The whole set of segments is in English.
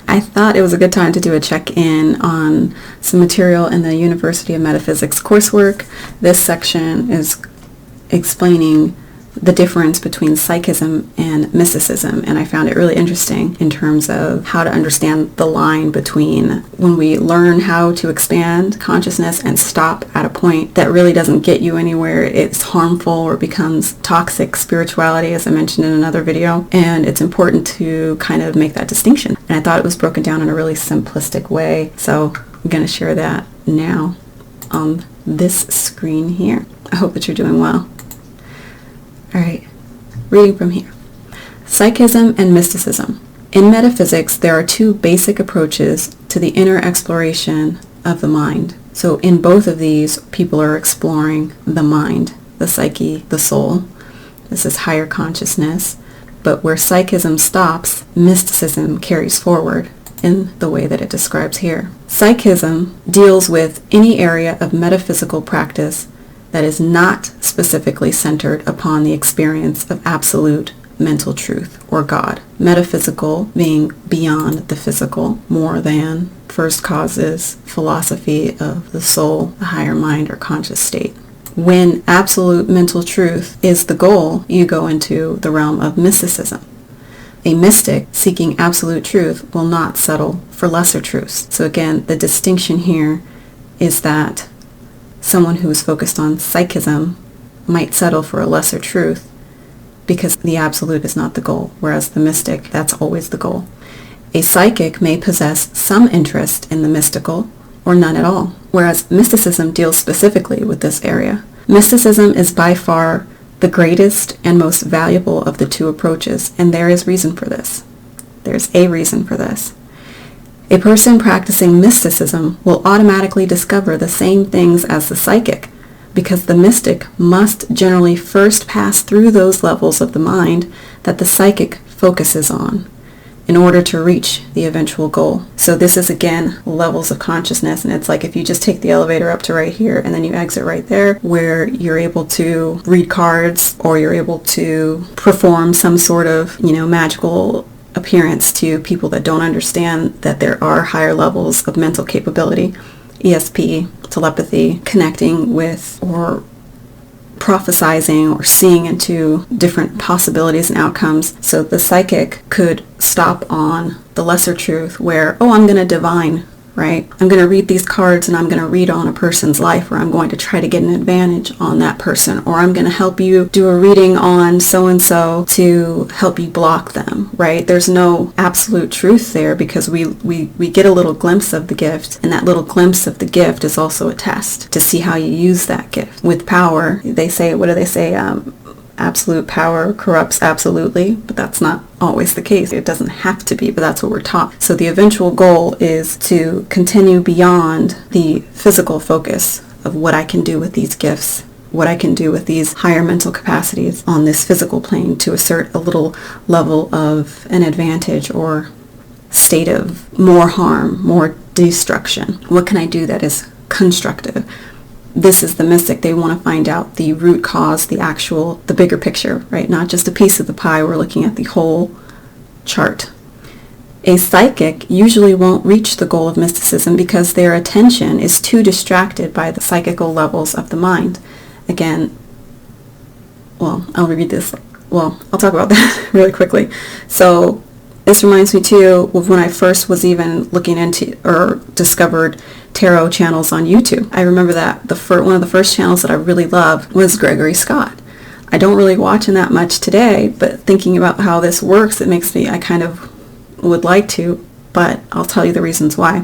I thought it was a good time to do a check-in on some material in the University of Metaphysics coursework. This section is explaining the difference between Psychism and Mysticism, and I found it really interesting in terms of how to understand the line between when we learn how to expand consciousness and stop at a point that really doesn't get you anywhere. It's harmful or becomes toxic spirituality, as I mentioned in another video, and it's important to kind of make that distinction. And I thought it was broken down in a really simplistic way, so I'm going to share that now on this screen here. I hope that you're doing well. All right, reading from here. Psychism and Mysticism. In metaphysics, there are two basic approaches to the inner exploration of the mind. So in both of these, people are exploring the mind, the psyche, the soul. This is higher consciousness. But where Psychism stops, Mysticism carries forward in the way that it describes here. Psychism deals with any area of metaphysical practice that is not specifically centered upon the experience of absolute mental truth or God. Metaphysical being beyond the physical, more than first causes, philosophy of the soul, the higher mind or conscious state. When absolute mental truth is the goal, you go into the realm of mysticism. A mystic seeking absolute truth will not settle for lesser truths. So again, the distinction here is that someone who is focused on psychism might settle for a lesser truth because the absolute is not the goal, whereas the mystic, that's always the goal. A psychic may possess some interest in the mystical or none at all, whereas mysticism deals specifically with this area. Mysticism is by far the greatest and most valuable of the two approaches, and there is reason for this. There's a reason for this. A person practicing mysticism will automatically discover the same things as the psychic, because the mystic must generally first pass through those levels of the mind that the psychic focuses on in order to reach the eventual goal. So this is, again, levels of consciousness, and it's like if you just take the elevator up to right here and then you exit right there, where you're able to read cards or you're able to perform some sort of, magical appearance to people that don't understand that there are higher levels of mental capability, ESP, telepathy, connecting with or prophesizing or seeing into different possibilities and outcomes. So the psychic could stop on the lesser truth where, I'm going to divine, right? I'm going to read these cards and I'm going to read on a person's life, or I'm going to try to get an advantage on that person, or I'm going to help you do a reading on so-and-so to help you block them, right? There's no absolute truth there because we get a little glimpse of the gift, and that little glimpse of the gift is also a test to see how you use that gift. With power, they say, what do they say? Absolute power corrupts absolutely, but that's not always the case. It doesn't have to be, but that's what we're taught. So the eventual goal is to continue beyond the physical focus of what I can do with these gifts, what I can do with these higher mental capacities on this physical plane to assert a little level of an advantage or state of more harm, more destruction. What can I do that is constructive? This is the mystic. They want to find out the root cause, the bigger picture, right? Not just a piece of the pie. We're looking at the whole chart. A psychic usually won't reach the goal of mysticism because their attention is too distracted by the psychical levels of the mind. Again, I'll talk about that really quickly. So this reminds me too of when I first was even looking into or discovered tarot channels on YouTube. I remember that one of the first channels that I really loved was Gregory Scott. I don't really watch him that much today, but thinking about how this works, I kind of would like to, but I'll tell you the reasons why.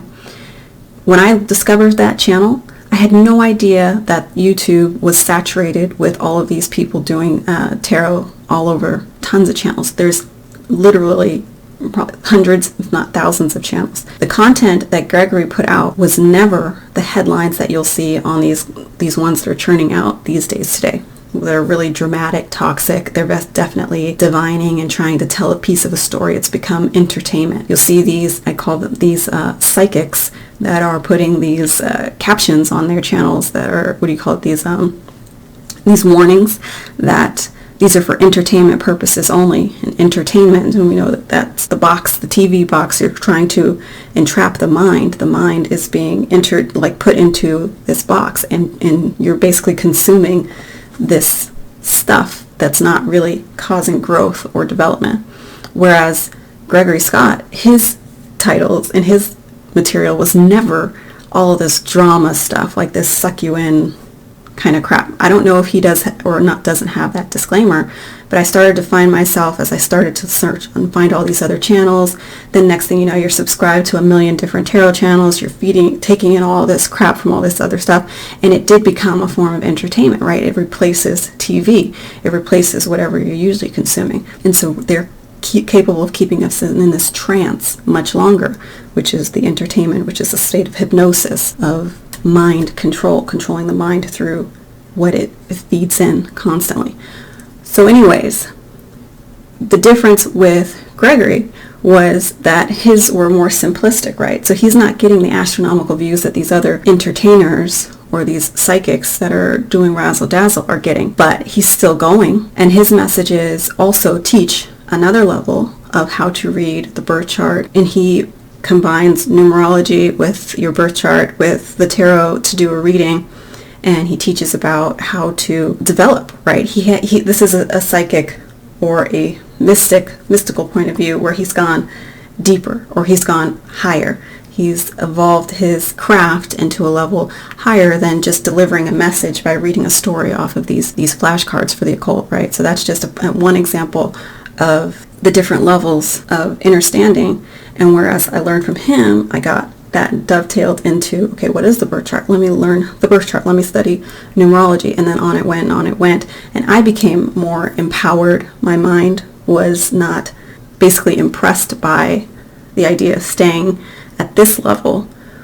When I discovered that channel, I had no idea that YouTube was saturated with all of these people doing tarot all over, tons of channels. There's literally probably hundreds, if not thousands of channels. The content that Gregory put out was never the headlines that you'll see on these ones that are churning out these days today. They're really dramatic, toxic. They're definitely divining and trying to tell a piece of a story. It's become entertainment. You'll see these, I call them these psychics that are putting these captions on their channels that are, these warnings that these are for entertainment purposes only. And entertainment, and we know that that's the box, the TV box. You're trying to entrap the mind. The mind is being entered, like put into this box, and you're basically consuming this stuff that's not really causing growth or development. Whereas Gregory Scott, his titles and his material was never all of this drama stuff, like this suck you in kind of crap. I don't know if he does or not doesn't have that disclaimer, but I started to find myself as I started to search and find all these other channels. Then next thing you know, you're subscribed to a million different tarot channels. You're taking in all this crap from all this other stuff, and it did become a form of entertainment, right? It replaces TV. It replaces whatever you're usually consuming, and so they're capable of keeping us in this trance much longer, which is the entertainment, which is a state of hypnosis, of mind control, controlling the mind through what it feeds in constantly. So anyways, the difference with Gregory was that his were more simplistic, right? So he's not getting the astronomical views that these other entertainers or these psychics that are doing razzle dazzle are getting, but he's still going, and his messages also teach another level of how to read the birth chart, and he combines numerology with your birth chart with the tarot to do a reading, and he teaches about how to develop, right? This is a psychic or a mystical point of view where he's gone deeper or he's gone higher. He's evolved his craft into a level higher than just delivering a message by reading a story off of these flashcards for the occult, right? So that's just one example of the different levels of understanding. And whereas I learned from him, I got that dovetailed into, okay, what is the birth chart? Let me learn the birth chart. Let me study numerology. And then on it went. And I became more empowered. My mind was not basically impressed by the idea of staying at this level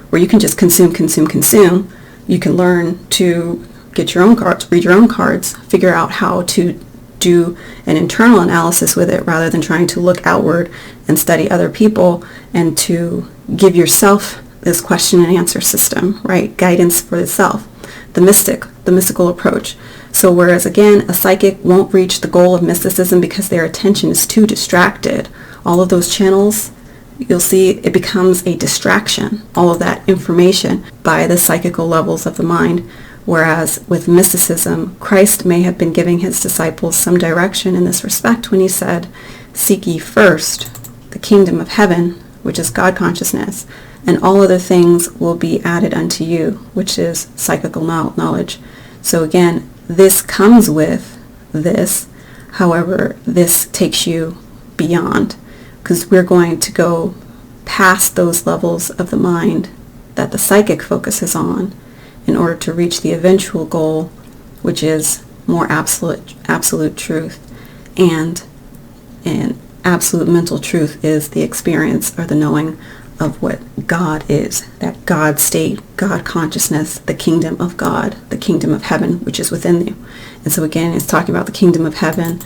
where you can just consume. You can learn to get your own cards, read your own cards, figure out how to do an internal analysis with it rather than trying to look outward and study other people, and to give yourself this question and answer system, right? Guidance for the self, the mystical approach. So whereas again, a psychic won't reach the goal of mysticism because their attention is too distracted. All of those channels, you'll see it becomes a distraction, all of that information by the psychical levels of the mind. Whereas with mysticism, Christ may have been giving his disciples some direction in this respect when he said, seek ye first the kingdom of heaven, which is God consciousness, and all other things will be added unto you, which is psychical knowledge. So again, this comes with this. However, this takes you beyond, because we're going to go past those levels of the mind that the psychic focuses on in order to reach the eventual goal, which is more absolute truth. And absolute mental truth is the experience or the knowing of what God is, that God state, God consciousness, the kingdom of God, the kingdom of heaven, which is within you. And so again, it's talking about the kingdom of heaven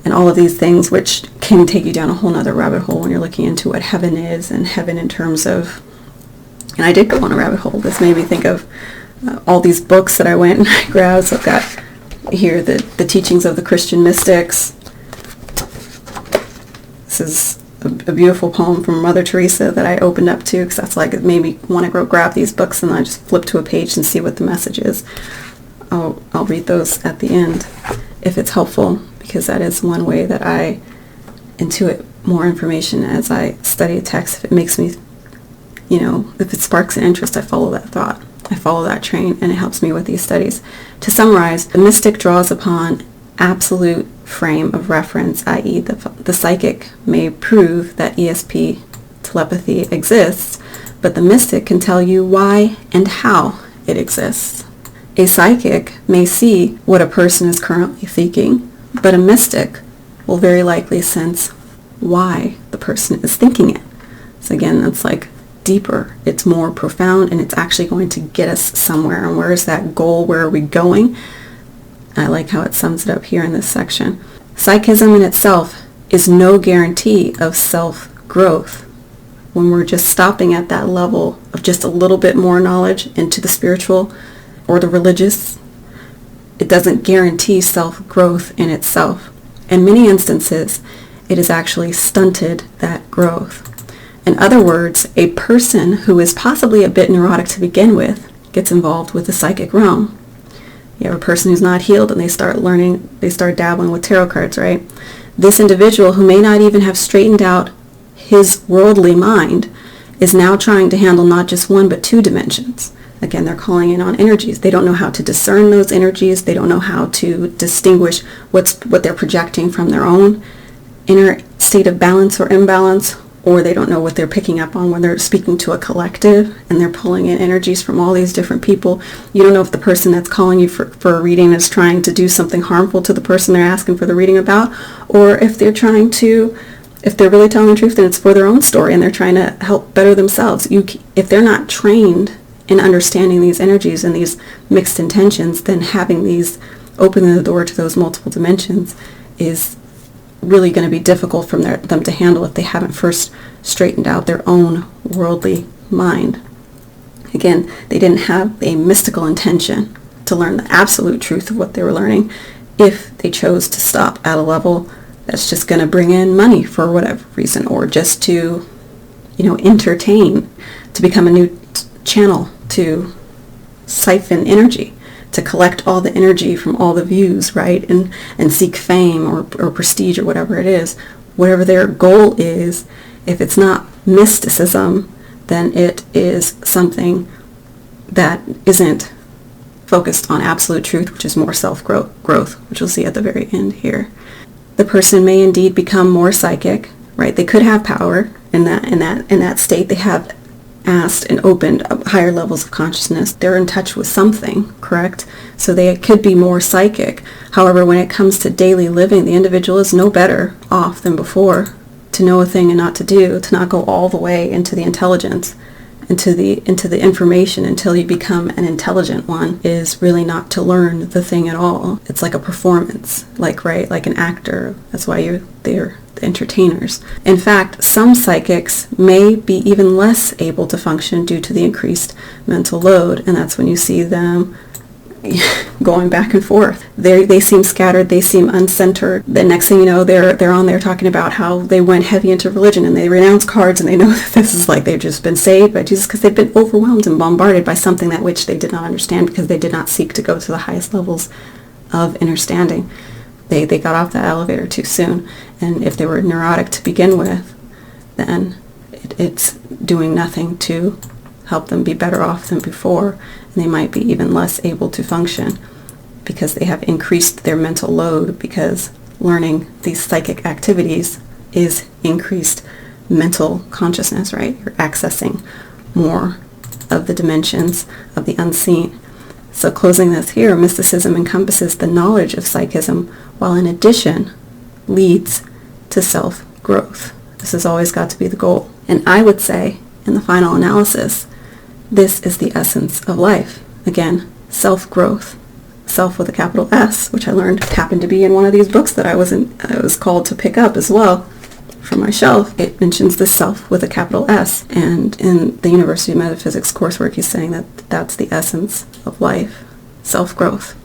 and all of these things, which can take you down a whole nother rabbit hole when you're looking into what heaven is, and heaven in terms of, and I did go on a rabbit hole. This made me think of all these books that I went and I grabbed. So I've got here the teachings of the Christian mystics. This is a beautiful poem from Mother Teresa that I opened up to, because that's like, it made me want to go grab these books, and I just flip to a page and see what the message is. I'll read those at the end if it's helpful, because that is one way that I intuit more information as I study a text. If it makes me, if it sparks an interest, I follow that thought. I follow that train, and it helps me with these studies. To summarize, the mystic draws upon absolute frame of reference, i.e. the psychic may prove that ESP telepathy exists, but the mystic can tell you why and how it exists. A psychic may see what a person is currently thinking, but a mystic will very likely sense why the person is thinking it. So again, that's like deeper, it's more profound, and it's actually going to get us somewhere. And where is that goal? Where are we going? I like how it sums it up here in this section. Psychism in itself is no guarantee of self-growth. When we're just stopping at that level of just a little bit more knowledge into the spiritual or the religious, it doesn't guarantee self-growth in itself. In many instances, it has actually stunted that growth. In other words, a person who is possibly a bit neurotic to begin with gets involved with the psychic realm. You have a person who's not healed and they start dabbling with tarot cards, right? This individual, who may not even have straightened out his worldly mind, is now trying to handle not just one but two dimensions. Again, they're calling in on energies. They don't know how to discern those energies. They don't know how to distinguish what they're projecting from their own inner state of balance or imbalance, or they don't know what they're picking up on when they're speaking to a collective and they're pulling in energies from all these different people. You don't know if the person that's calling you for a reading is trying to do something harmful to the person they're asking for the reading about, or if they're really telling the truth, then it's for their own story and they're trying to help better themselves. If they're not trained in understanding these energies and these mixed intentions, then opening the door to those multiple dimensions is really going to be difficult for them to handle if they haven't first straightened out their own worldly mind. Again, they didn't have a mystical intention to learn the absolute truth of what they were learning if they chose to stop at a level that's just going to bring in money for whatever reason, or just to, entertain, to become a new channel to siphon energy, to collect all the energy from all the views, right? And seek fame or prestige or whatever it is. Whatever their goal is, if it's not mysticism, then it is something that isn't focused on absolute truth, which is more self-growth, which we'll see at the very end here. The person may indeed become more psychic, right? They could have power in that state. They have asked and opened up higher levels of consciousness. They're in touch with something, correct? So they could be more psychic. However, when it comes to daily living, the individual is no better off than before to know a thing and not to do, to not go all the way into the intelligence, into the information until you become an intelligent one, is really not to learn the thing at all. It's like a performance, like an actor. That's why they're entertainers. In fact, some psychics may be even less able to function due to the increased mental load, and that's when you see them going back and forth. They seem scattered, they seem uncentered. The next thing you know, they're on there talking about how they went heavy into religion and they renounce cards, and they know that this is like they've just been saved by Jesus because they've been overwhelmed and bombarded by something that which they did not understand because they did not seek to go to the highest levels of understanding. They got off that elevator too soon, and if they were neurotic to begin with, then it's doing nothing to help them be better off than before, and they might be even less able to function because they have increased their mental load, because learning these psychic activities is increased mental consciousness, right? You're accessing more of the dimensions of the unseen. So closing this here, mysticism encompasses the knowledge of psychism, while in addition leads to self-growth. This has always got to be the goal. And I would say, in the final analysis, this is the essence of life. Again, self-growth. Self with a capital S, which I learned happened to be in one of these books that I was called to pick up as well from my shelf. It mentions the self with a capital S. And in the University of Metaphysics coursework, he's saying that that's the essence of life, self-growth.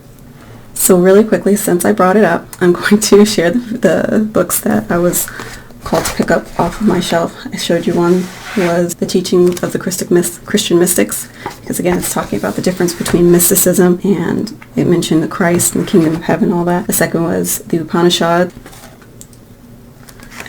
So really quickly, since I brought it up, I'm going to share the books that I was called to pick up off of my shelf. I showed you one was The Teaching of the Christian Mystics, because again, it's talking about the difference between mysticism, and it mentioned the Christ and the Kingdom of Heaven, all that. The second was the Upanishad,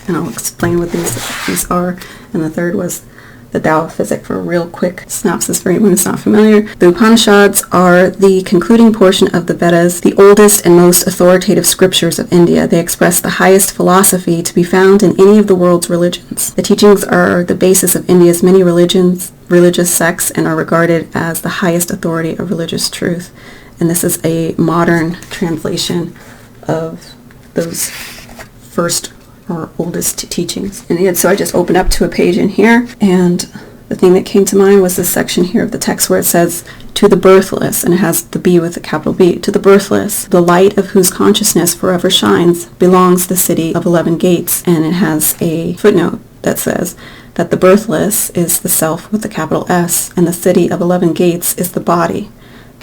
and I'll explain what these are. And the third was the Tao of Physics, for a real quick synopsis for anyone who's not familiar. The Upanishads are the concluding portion of the Vedas, the oldest and most authoritative scriptures of India. They express the highest philosophy to be found in any of the world's religions. The teachings are the basis of India's many religious sects, and are regarded as the highest authority of religious truth. And this is a modern translation of those first or oldest teachings. And so I just opened up to a page in here, and the thing that came to mind was this section here of the text where it says, to the birthless, and it has the B with a capital B. To the birthless, the light of whose consciousness forever shines, belongs the city of 11 gates. And it has a footnote that says that the birthless is the self with the capital S, and the city of 11 gates is the body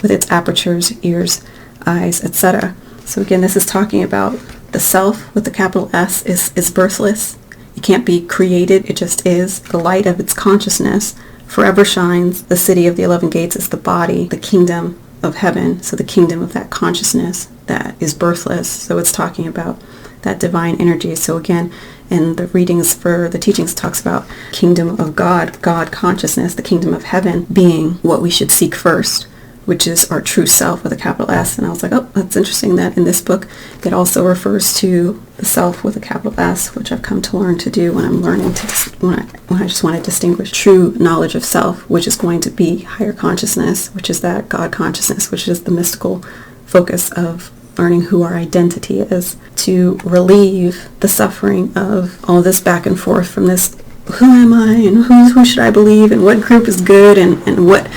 with its apertures, ears, eyes, etc. So again, this is talking about the self with the capital S is birthless. It can't be created. It just is. The light of its consciousness forever shines. The city of the 11 gates is the body, the kingdom of heaven. So the kingdom of that consciousness that is birthless. So it's talking about that divine energy. So again, in the readings for the teachings, talks about kingdom of God, God consciousness, the kingdom of heaven being what we should seek first, which is our true self with a capital S. And I was like, oh, that's interesting that in this book it also refers to the self with a capital S, which I've come to learn to do when I'm learning to, when I just want to distinguish true knowledge of self, which is going to be higher consciousness, which is that God consciousness, which is the mystical focus of learning who our identity is, to relieve the suffering of all this back and forth from this, who am I, and who should I believe, and what group is good, and what,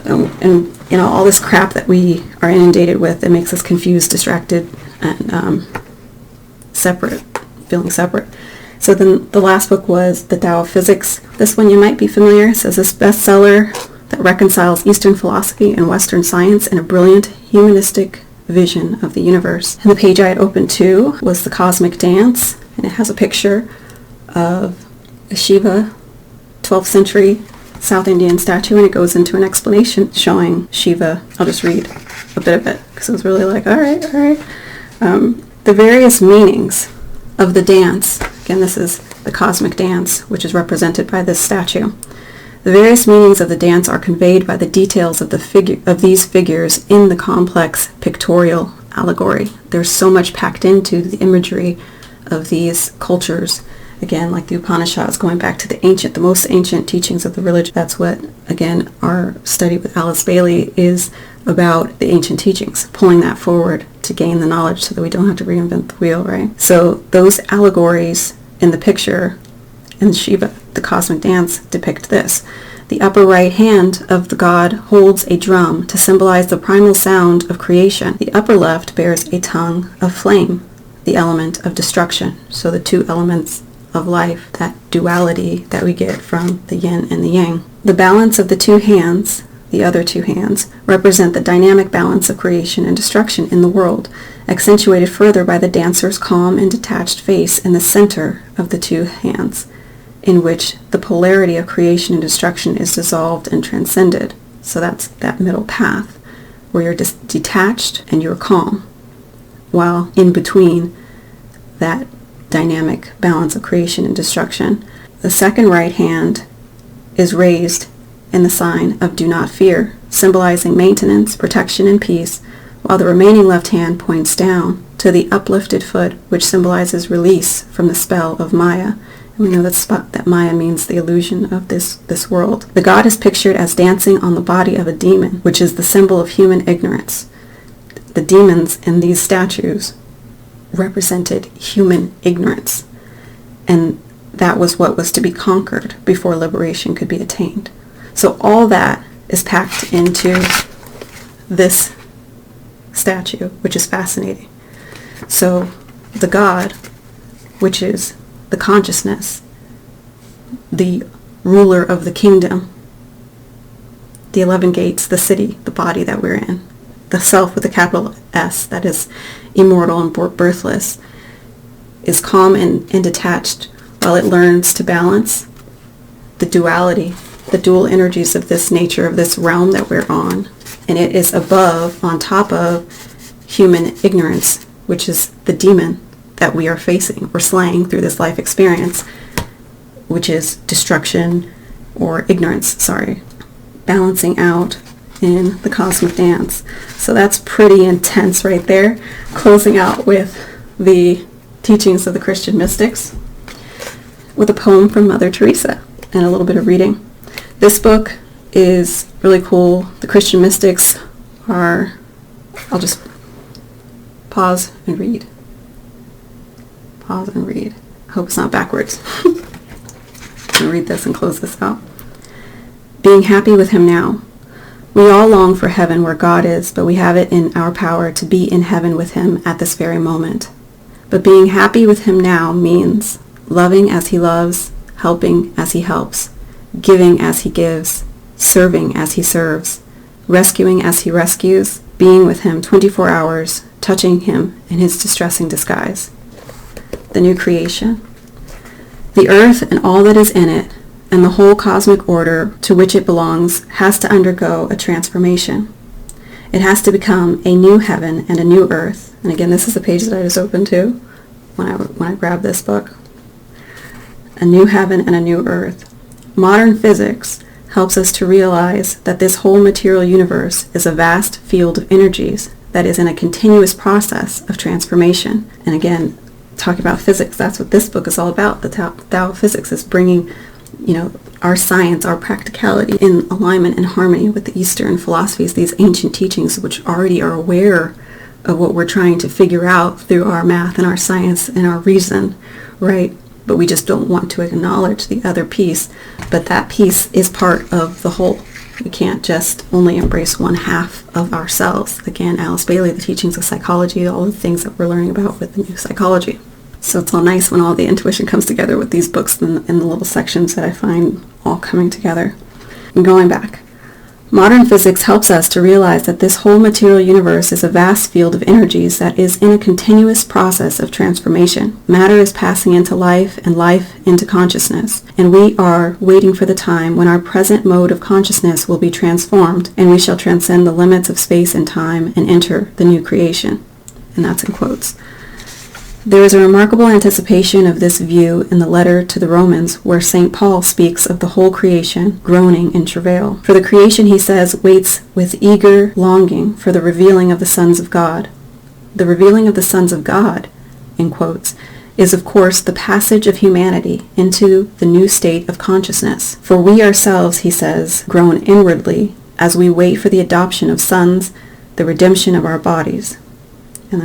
and you know, all this crap that we are inundated with that makes us confused, distracted, and separate, feeling separate. So then the last book was The Tao of Physics. This one you might be familiar. It says this bestseller that reconciles Eastern philosophy and Western science in a brilliant humanistic vision of the universe. And the page I had opened to was The Cosmic Dance, and it has a picture of a Shiva 12th century South Indian statue, and it goes into an explanation showing Shiva. I'll just read a bit of it because it was really like, all right. The various meanings of the dance. Again, this is the cosmic dance, which is represented by this statue. The various meanings of the dance are conveyed by the details of these figures in the complex pictorial allegory. There's so much packed into the imagery of these cultures. Again, like the Upanishads, going back to the most ancient teachings of the religion. That's what, again, our study with Alice Bailey is about, the ancient teachings, pulling that forward to gain the knowledge so that we don't have to reinvent the wheel, right? So those allegories in the picture in Shiva, the cosmic dance, depict this. The upper right hand of the god holds a drum to symbolize the primal sound of creation. The upper left bears a tongue of flame, the element of destruction. So the two elements of life, that duality that we get from the yin and the yang. The balance of the two hands, the other two hands, represent the dynamic balance of creation and destruction in the world, accentuated further by the dancer's calm and detached face in the center of the two hands, in which the polarity of creation and destruction is dissolved and transcended. So that's that middle path where you're detached and you're calm, while in between that dynamic balance of creation and destruction. The second right hand is raised in the sign of do not fear, symbolizing maintenance, protection, and peace, while the remaining left hand points down to the uplifted foot, which symbolizes release from the spell of Maya. And we know that Maya means the illusion of this world. The god is pictured as dancing on the body of a demon, which is the symbol of human ignorance. The demons in these statues represented human ignorance, and that was what was to be conquered before liberation could be attained. So all that is packed into this statue, which is fascinating. So the god, which is the consciousness, the ruler of the kingdom, the 11 gates, the city, the body that we're in, the self with a capital S that is immortal and birthless, is calm and detached while it learns to balance the duality, the dual energies of this nature, of this realm that we're on. And it is above, on top of human ignorance, which is the demon that we are facing or slaying through this life experience, which is destruction or ignorance, balancing out in the cosmic dance. So that's pretty intense right there. Closing out with the teachings of the Christian mystics with a poem from Mother Teresa and a little bit of reading. This book is really cool. The Christian mystics are, I'll just pause and read. Pause and read. I hope it's not backwards. I'm going to read this and close this out. Being happy with him now. We all long for heaven where God is, but we have it in our power to be in heaven with him at this very moment. But being happy with him now means loving as he loves, helping as he helps, giving as he gives, serving as he serves, rescuing as he rescues, being with him 24 hours, touching him in his distressing disguise. The new creation. The earth and all that is in it, and the whole cosmic order to which it belongs, has to undergo a transformation. It has to become a new heaven and a new earth. And again, this is the page that I just opened to when I grabbed this book. A new heaven and a new earth. Modern physics helps us to realize that this whole material universe is a vast field of energies that is in a continuous process of transformation. And again, talking about physics, that's what this book is all about. The Tao of Physics is bringing, our science, our practicality in alignment and harmony with the Eastern philosophies, these ancient teachings which already are aware of what we're trying to figure out through our math and our science and our reason, right? But we just don't want to acknowledge the other piece. But that piece is part of the whole. We can't just only embrace one half of ourselves. Again, Alice Bailey, the teachings of psychology, all the things that we're learning about with the new psychology. So it's all nice when all the intuition comes together with these books in the little sections that I find all coming together. And going back, modern physics helps us to realize that this whole material universe is a vast field of energies that is in a continuous process of transformation. Matter is passing into life and life into consciousness, and we are waiting for the time when our present mode of consciousness will be transformed and we shall transcend the limits of space and time and enter the new creation. And that's in quotes. There is a remarkable anticipation of this view in the letter to the Romans, where St. Paul speaks of the whole creation groaning in travail. For the creation, he says, waits with eager longing for the revealing of the sons of God. The revealing of the sons of God, in quotes, is of course the passage of humanity into the new state of consciousness. For we ourselves, he says, groan inwardly as we wait for the adoption of sons, the redemption of our bodies. And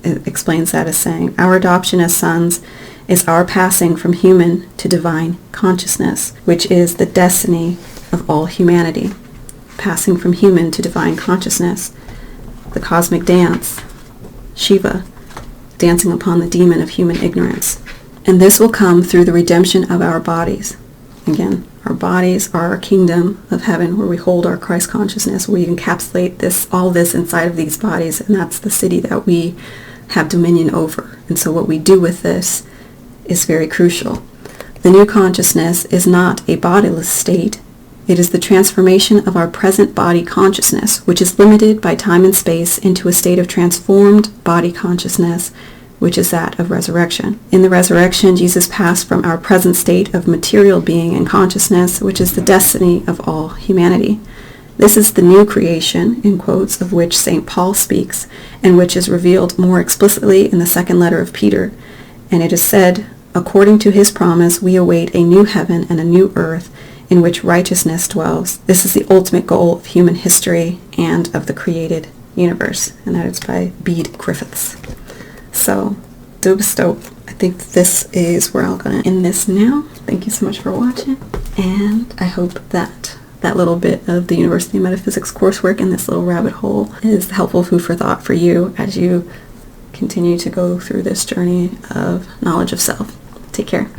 it explains that as saying, our adoption as sons is our passing from human to divine consciousness, which is the destiny of all humanity. Passing from human to divine consciousness. The cosmic dance, Shiva, dancing upon the demon of human ignorance. And this will come through the redemption of our bodies. Again, our bodies are our kingdom of heaven, where we hold our Christ consciousness, where we encapsulate all this inside of these bodies, and that's the city that we have dominion over. And so what we do with this is very crucial. The new consciousness is not a bodiless state. It is the transformation of our present body consciousness, which is limited by time and space, into a state of transformed body consciousness, which is that of resurrection. In the resurrection, Jesus passed from our present state of material being and consciousness, which is the destiny of all humanity. This is the new creation, in quotes, of which St. Paul speaks, and which is revealed more explicitly in the second letter of Peter. And it is said, according to his promise, we await a new heaven and a new earth in which righteousness dwells. This is the ultimate goal of human history and of the created universe. And that is by Bede Griffiths. So, dope. I think this is where I'm going to end this now. Thank you so much for watching. And I hope that little bit of the University of Metaphysics coursework and this little rabbit hole is helpful food for thought for you as you continue to go through this journey of knowledge of self. Take care.